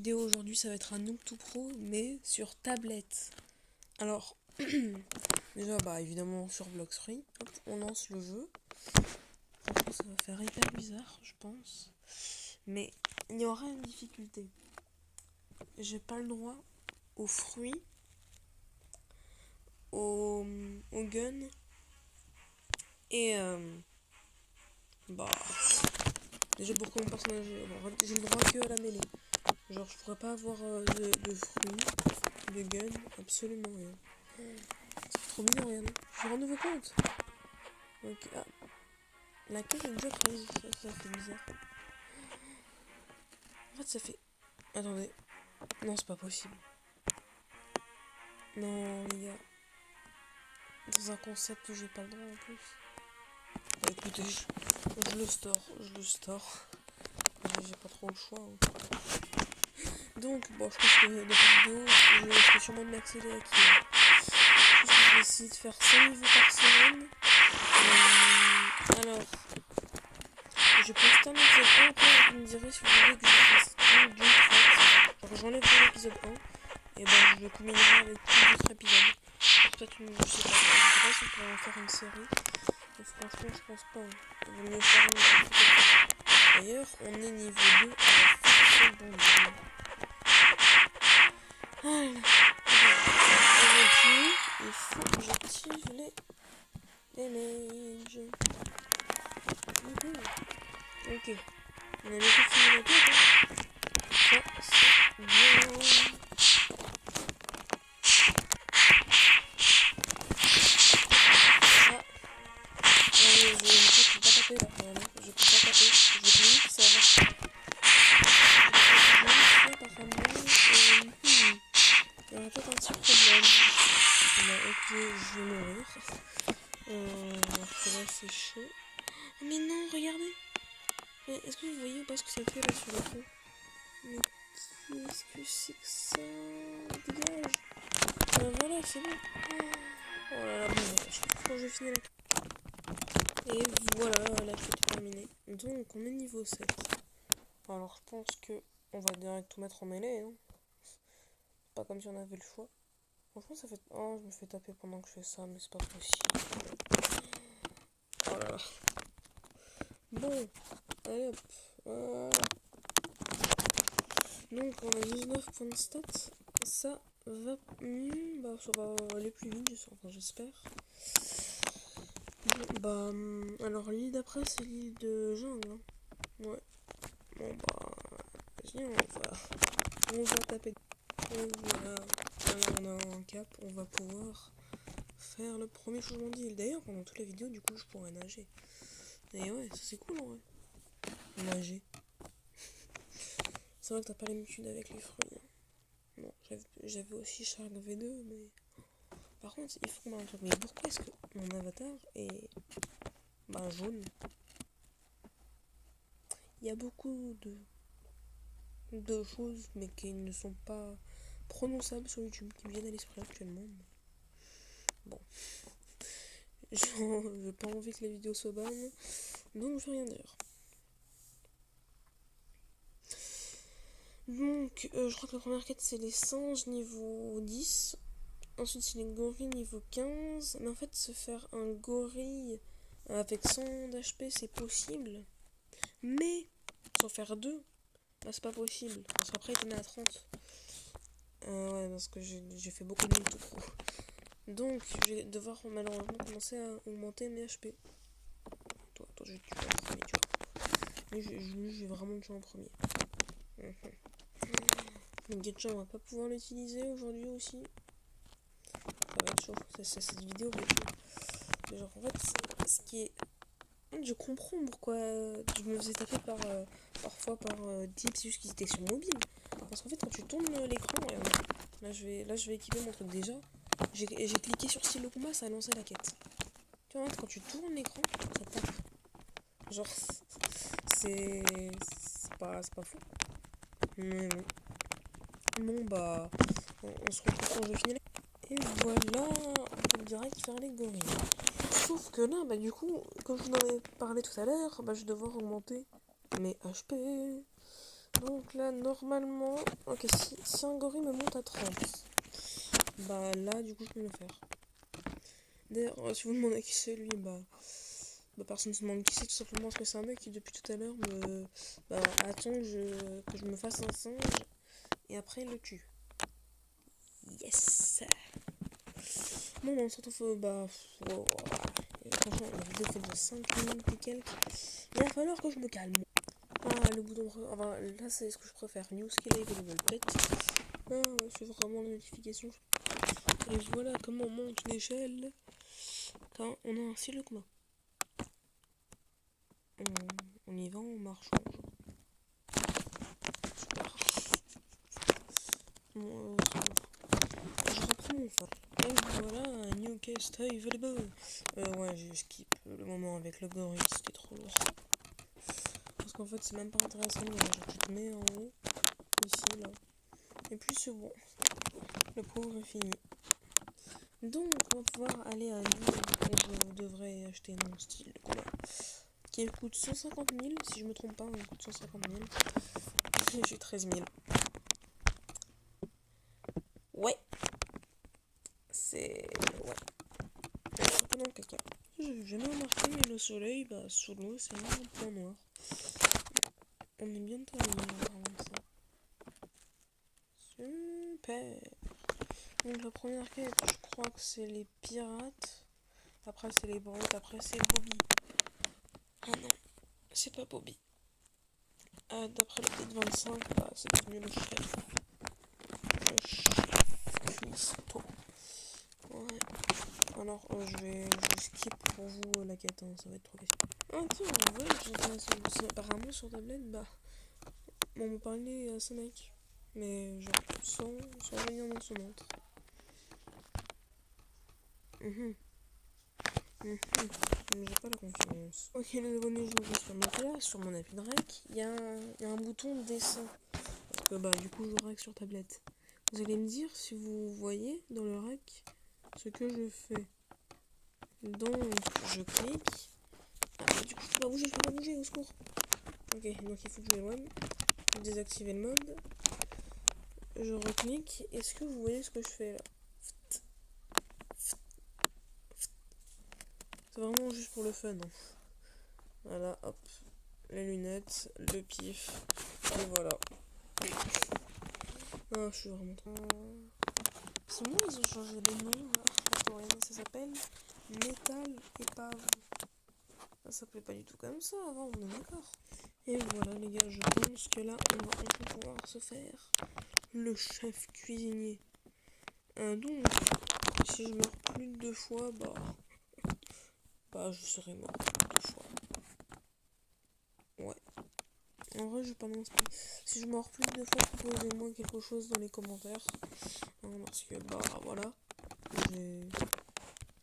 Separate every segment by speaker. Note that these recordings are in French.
Speaker 1: vidéo aujourd'hui, ça va être un Noob Tout Pro, mais sur tablette. Alors, déjà, évidemment, sur Blox-Free, hop, on lance le jeu. Franchement, ça va faire hyper bizarre, je pense. Mais il y aura une difficulté. J'ai pas le droit aux fruits, au gun, et déjà pourquoi mon personnage, j'ai le droit que à la mêlée. Genre, je pourrais pas avoir de fruits, de gun, absolument rien. C'est trop mignon, regardez. Je rends nouveau compte. Donc, la carte est déjà prise, ça fait bizarre. En fait, ça fait... Attendez. Non, c'est pas possible. Non, les gars. Dans un concept où j'ai pas le droit en plus. Bah écoutez, je le store. J'ai pas trop le choix. Donc, je pense que dans cette vidéo, je vais sûrement m'accélérer à qui. Je vais essayer de faire 5 niveaux par semaine. Alors, je poste un épisode 1, après vous me direz si vous voulez que je fasse tout d'une traite. Genre j'enlève l'épisode 1, et je le combinerai avec tout d'autres épisodes. Peut-être je sais pas si on pourrait en faire une série. Mais franchement, je pense pas. Il vaut mieux faire une série. D'ailleurs, on est niveau 2 à la seconde. Voilà. Aujourd'hui, il faut que j'active les damages. Ok. On a mis tout fini la tête, hein. Ça, c'est bien. Je peux pas taper là. Voilà. Je peux pas taper. Je glisse, ça marche pas. Apparemment, il y aura peut-être un petit problème. Ok, je vais mourir. Là, c'est chaud. Oh, mais non, regardez. Mais est-ce que vous voyez ou pas ce que ça fait là sur le fond? Mais qu'est-ce que c'est que ça? Dégage. Voilà, c'est bon. Oh là là, bon, je trouve quand je finis la... Et voilà, la quête est terminée. Donc, on est niveau 7. Alors, je pense que on va direct tout mettre en mêlée. Hein. C'est pas comme si on avait le choix. Franchement, ça fait... Oh, je me fais taper pendant que je fais ça, mais c'est pas possible. Oh là là. Bon, allez hop. Voilà. Donc, on a 19 points de stats. Ça va mieux. Ça va aller plus vite, j'espère. Bon, alors l'île d'après, c'est l'île de jungle. Hein. Ouais. Bon, vas-y, on va taper. Et voilà. Alors, on a un cap, on va pouvoir faire le premier changement d'île. D'ailleurs, pendant toute la vidéo, du coup, je pourrais nager. Et ouais, ça c'est cool en vrai. Nager. C'est vrai que t'as pas l'habitude avec les fruits. Hein. Bon, j'avais aussi Shark V2, mais... Par contre, il faut qu'on mette un truc. Mais pourquoi est-ce que mon avatar est... jaune? Il y a beaucoup de choses, mais qui ne sont pas prononçables sur YouTube, qui me viennent à l'esprit actuellement. Bon. J'ai pas envie que la vidéo soit bonne, donc je vais rien dire. Donc, je crois que la première quête, c'est les singes niveau 10. Ensuite, c'est les gorilles niveau 15. Mais en fait, se faire un gorille avec 100 d'HP, c'est possible. Mais, s'en faire deux, c'est pas possible. Parce qu'après, il te met à 30. Ouais, parce que j'ai fait beaucoup de Noob Tout Pro. Donc, je vais devoir malheureusement commencer à augmenter mes HP. Toi, je vais te tuer en premier, tu vois. Mais je vais vraiment le tuer en premier. Le Getcha, on va pas pouvoir l'utiliser aujourd'hui aussi. Ça va être chaud. Cette vidéo va être chaud. Genre, en fait, ce qui est... Je comprends pourquoi je me faisais taper parfois par Deep, c'est juste qu'ils étaient sur mobile. Parce qu'en fait, quand tu tournes l'écran, là je vais équiper mon truc déjà. J'ai cliqué sur style de combat, ça a lancé la quête. Tu vois, quand tu tournes l'écran, ça tape. Genre, c'est pas fou. Mais bon. Bon, on se retrouve quand je finis la... Et voilà, on peut direct faire les gorilles. Sauf que là, du coup, comme je vous en avais parlé tout à l'heure, je vais devoir augmenter mes HP. Donc là, normalement... Ok, si un gorille me monte à 30, bah là, du coup, je peux le faire. D'ailleurs, si vous demandez qui c'est lui, bah personne ne se demande qui c'est, tout simplement parce que c'est un mec qui depuis tout à l'heure attend que je me fasse un singe et après il le tue. Yes. Bon, on se retrouve, franchement, la vidéo fait de 5 minutes et quelques. Il va falloir que je me calme. Ah, le bouton, enfin, là c'est ce que je préfère, New Skill Available Pet. Ah, c'est vraiment la notification. Et voilà comment on monte l'échelle quand on a un stylo commun. On y va en marchant. Je reprends mon phare. Et voilà, un new cast available. Ouais, j'ai skip le moment avec le gorille, c'était trop lourd. Parce qu'en fait, c'est même pas intéressant. Tu te mets en haut, ici, là. Et puis c'est bon. Le pauvre est fini. Donc, on va pouvoir aller à Lille. Je devrais acheter mon style de combat. Qui coûte 150 000, si je me trompe pas, il coûte 150 000. Et j'ai 13 000. Ouais. C'est... Ouais. Je suis un peu dans le caca. J'ai jamais remarqué, mais le soleil, sous l'eau, c'est vraiment un point noir. On est bientôt à Lille, ça. Super. Donc la première quête, je crois que c'est les pirates. Après c'est les brutes, après c'est Bobby. Ah non, c'est pas Bobby. D'après le quête 25, c'est devenu le chef. Le chef cuistot. Ouais. Alors je vais skip pour vous la quête, hein, ça va être trop facile. Ah tiens, ouais, apparemment sur tablette, on me parlait à ce mec. Mais genre sans venir dans son entre. J'ai pas la confiance. Ok, les abonnés, je me sur donc là, sur mon appli de rec, il y a un bouton dessin. Parce que du coup, je rec sur tablette. Vous allez me dire si vous voyez dans le rec ce que je fais. Donc, je clique. Du coup, je peux pas bouger, au secours. Ok, donc il faut que je m'éloigne. Désactiver le mode. Je reclique. Est-ce que vous voyez ce que je fais là? C'est vraiment juste pour le fun. Hein. Voilà, hop. Les lunettes, le pif. Et voilà. Ah, je suis vraiment trop... C'est moi, ils ont changé les noms. Ça s'appelle Métal Épave. Ça s'appelait pas du tout comme ça avant, on est d'accord. Et voilà les gars, je pense que là, on va enfin pouvoir se faire le chef cuisinier. Donc, si je meurs plus de 2 fois, je serai mort plus de 2 fois. Ouais. En vrai, je vais pas m'inspirer. Si je meurs plus de 2 fois, proposez-moi quelque chose dans les commentaires. Parce que, voilà.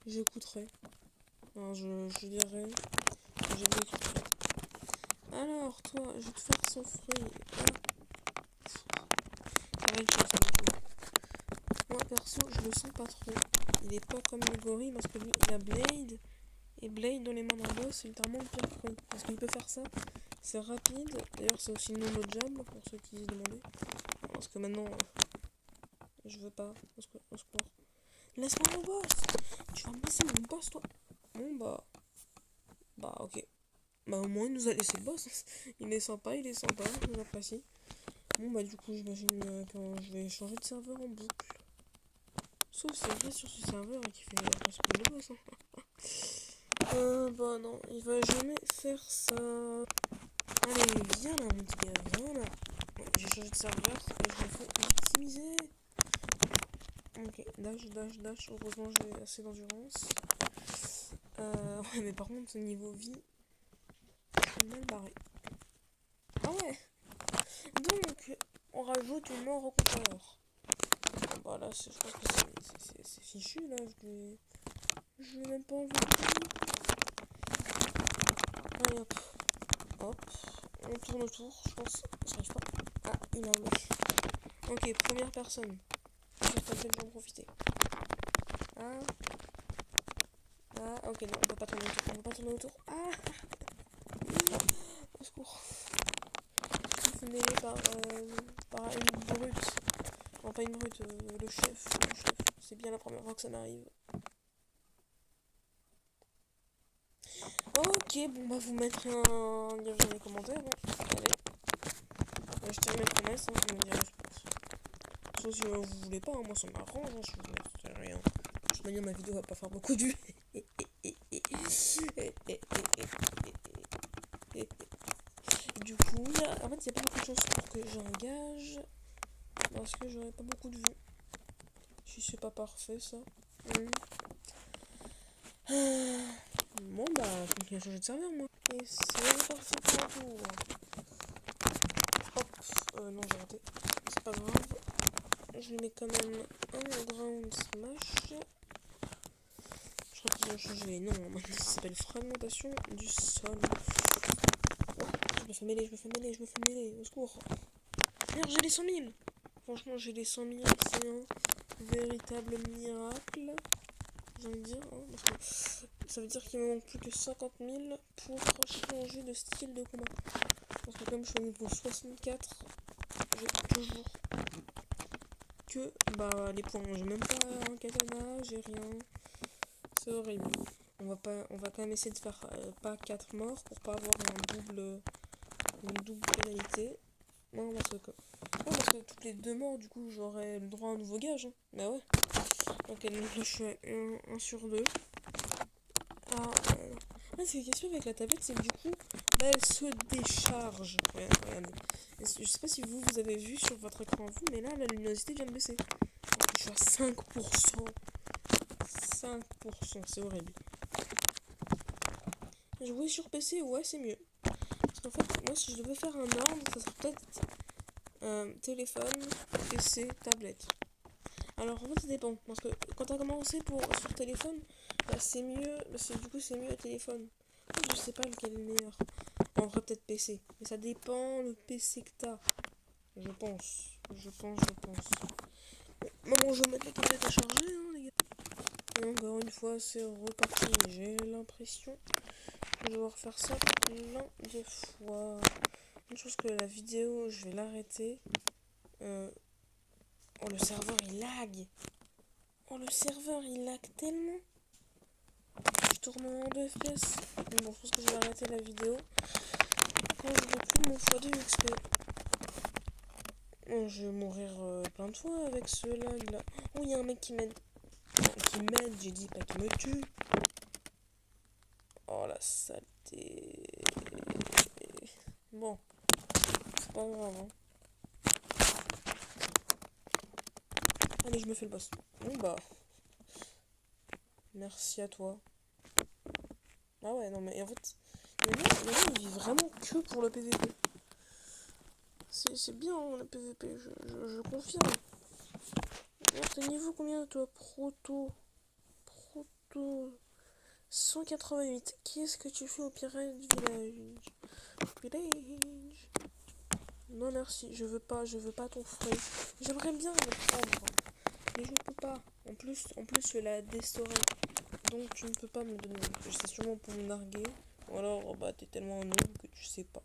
Speaker 1: J'écouterai. Je dirai. J'exécuterai. Alors, toi, je vais te faire son fruit. Ça va être ça, moi, perso, je le sens pas trop. Il est pas comme le gorille parce que lui, il a Blade. Et Blade dans les mains d'un boss, c'est littéralement le pire con. Parce qu'il peut faire ça. C'est rapide. D'ailleurs, c'est aussi non logeable pour ceux qui se demandaient. Parce que maintenant, je veux pas. Au secours. Laisse-moi mon boss. Tu vas me laisser mon boss, toi. Bon, ok. Au moins, il nous a laissé le boss. Il est sympa, je l'apprécie. Bon, du coup, j'imagine que je vais changer de serveur en boucle. Sauf c'est vrai sur ce serveur qui fait presque le boss. Non, il va jamais faire ça. Allez, viens là, mon petit gars, viens là. Bon, j'ai changé de serveur et je me fais victimiser. Ok, dash. Heureusement, j'ai assez d'endurance. Ouais, mais par contre, niveau vie, je suis mal barré. Ah ouais! Donc, on rajoute une mort au compteur. Là, je pense que c'est fichu, là. Je vais même pas enlever le tout. Allez, hop. On tourne autour, je pense. Ça arrive pas. Ah, il m'a enlevé. Ok, première personne. J'espère que je vais en profiter. Ok, non, on peut pas tourner autour. Ah! Au secours. fait mêler par une brute. Non, pas une brute, le chef. C'est bien la première fois que ça m'arrive. Ok, bon bah vous mettrez un lien dans les commentaires. Hein. Allez. Je tiens mes promesses, hein, je me dirai, je pense. Sauf si vous voulez pas, hein, moi ça m'arrange, hein, si vous voulez, c'est rien. De toute manière, ma vidéo va pas faire beaucoup de vues. Du coup, en fait, il n'y a pas beaucoup de chances pour que j'engage. Parce que j'aurais pas beaucoup de vues. Si c'est pas parfait, ça. Bon, bah, faut continuer à changer de serveur, moi. Et c'est parti pour un tour. Hop, non, j'ai raté. C'est pas grave. Je lui mets quand même un ground smash. Je crois qu'ils ont changé les noms. Maintenant, ça s'appelle fragmentation du sol. Oh, je me fais mêler. Au secours. Merde, j'ai les 100 000. Franchement, j'ai les 100 000. C'est un véritable miracle. J'ai envie de dire. Hein, parce que ça veut dire qu'il me manque plus que 50 000 pour changer de style de combat. Parce que comme je suis au niveau 64, j'ai toujours que les points. J'ai même pas un katana, j'ai rien. C'est horrible. On va quand même essayer de faire pas 4 morts pour pas avoir une double pénalité. Non, parce que toutes les 2 morts, du coup, j'aurais le droit à un nouveau gage. Hein. Bah ouais. Ok, donc là, je suis à 1 sur 2. C'est la question avec la tablette, c'est que du coup, elle se décharge. Regardez. Je sais pas si vous avez vu sur votre écran, mais là, la luminosité vient de baisser. Je suis à 5%. 5%, c'est horrible. Jouer sur PC, ouais, c'est mieux. Parce qu'en fait, moi, si je devais faire un ordre, ça serait peut-être téléphone, PC, tablette. Alors, en fait, ça dépend. Parce que quand t'as commencé sur téléphone, c'est mieux. Du coup, c'est mieux le téléphone. En fait, je sais pas lequel est le meilleur. En vrai, peut-être PC. Mais ça dépend le PC que t'as. Je pense. Maman, je vais mettre la tablette à charger, hein, les gars. Et encore une fois, c'est reparti. J'ai l'impression que je vais refaire ça plein de fois. Une chose que la vidéo, je vais l'arrêter. Oh, le serveur, il lag. Tellement. Je tourne en 2 FPS. Mais bon, je pense que je vais arrêter la vidéo. Quand je veux plus mon x2 XP. Oh, je vais mourir plein de fois avec ce lag là. Oh, il y a un mec qui m'aide. Qui m'aide, j'ai dit pas qui me tue. Oh la saleté. Bon, c'est pas grave. Hein. Allez, je me fais le boss. Bon bah. Merci à toi. Ah ouais, non mais en fait, il vit vraiment que pour le PVP. C'est bien hein, le PVP, je confirme. Alors, t'es niveau combien toi? Proto 188. Qu'est-ce que tu fais au Pirate Village? Non merci, je veux pas ton fruit. J'aimerais bien le prendre, mais je peux pas. En plus je l'ai déstoré. Donc tu ne peux pas me donner. C'est sûrement pour me narguer. Ou alors t'es tellement un noob que tu sais pas.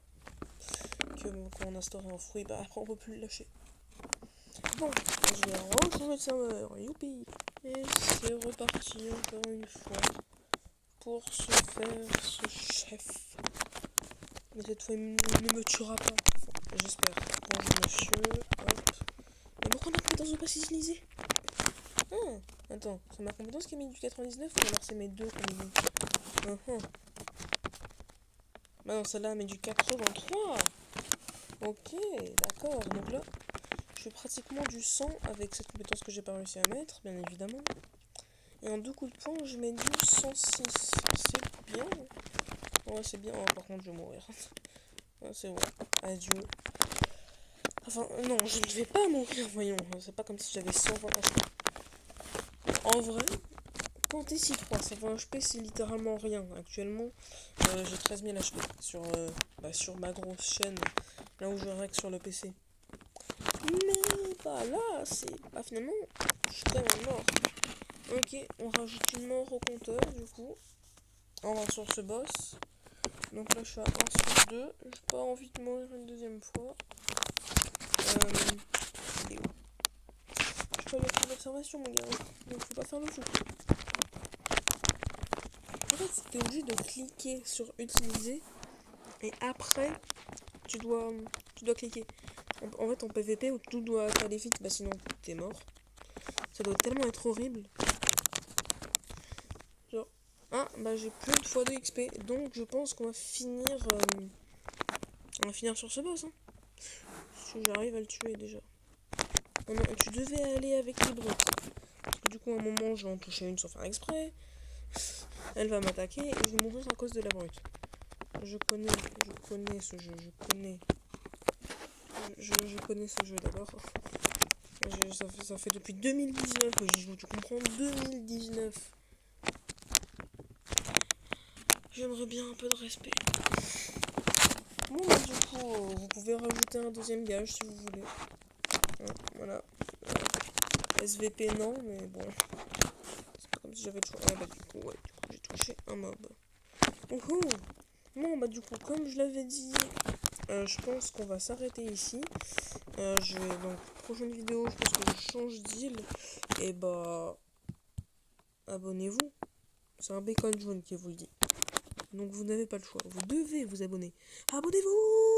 Speaker 1: Que quand on a instauré un fruit, après on peut plus le lâcher. Bon, je vais rechanger de serveur, youpi. Et c'est reparti encore une fois pour se faire ce chef. Mais cette fois il ne me tuera pas. Enfin, j'espère. Bonjour monsieur, hop. Mais pourquoi ma compétence ne pas s'utiliser? Attends, c'est ma compétence qui a mis du 99 ou alors c'est mes deux qui ont mis Bah non, celle-là met du 83. Ok, d'accord. Donc là, je fais pratiquement du 100 avec cette compétence que j'ai pas réussi à mettre, bien évidemment. Et en 2 coups de poing, je mets du 106. C'est bien. Ouais, c'est bien. Par contre, je vais mourir. C'est bon. Adieu. Enfin, non, je ne vais pas mourir, voyons. C'est pas comme si j'avais 120 HP. En vrai, quand t'es 6-3, 120 HP, c'est littéralement rien. Actuellement, j'ai 13 000 HP sur ma grosse chaîne, là où je règle sur le PC. Mais là, finalement, je suis quand même mort. Ok, on rajoute une mort au compteur, du coup. On va sur ce boss. Donc là, je suis à 1 sur 2. J'ai pas envie de mourir une deuxième fois. Il est où? Je peux aller faire l'observation, mon gars. Donc, faut pas faire le fou. En fait, t'es obligé de cliquer sur utiliser. Et après, tu dois cliquer. En fait, en PVP, où tout doit aller vite, bah sinon t'es mort. Ça doit tellement être horrible. Genre, ah, bah j'ai plus de x2 XP. Donc je pense qu'on va finir. On va finir sur ce boss. Hein. Si j'arrive à le tuer déjà. Oh non, tu devais aller avec les brutes. Parce que du coup, à un moment, je vais en toucher une sans faire exprès. Elle va m'attaquer et je vais mourir à cause de la brute. Je connais ce jeu, je connais. Je connais ce jeu d'abord. Ça fait depuis 2019 que j'y joue, tu comprends? 2019. J'aimerais bien un peu de respect. Bon, bah, du coup, vous pouvez rajouter un deuxième gage si vous voulez. Hein, voilà. SVP, non, mais bon. C'est pas comme si j'avais toujours. Ah, bah, du coup, j'ai touché un mob. Ouhou! Bon, bah, du coup, comme je l'avais dit, je pense qu'on va s'arrêter ici. Donc, prochaine vidéo, je pense que je change d'île. Et bah, abonnez-vous. C'est un bacon jaune qui vous le dit. Donc, vous n'avez pas le choix. Vous devez vous abonner. Abonnez-vous!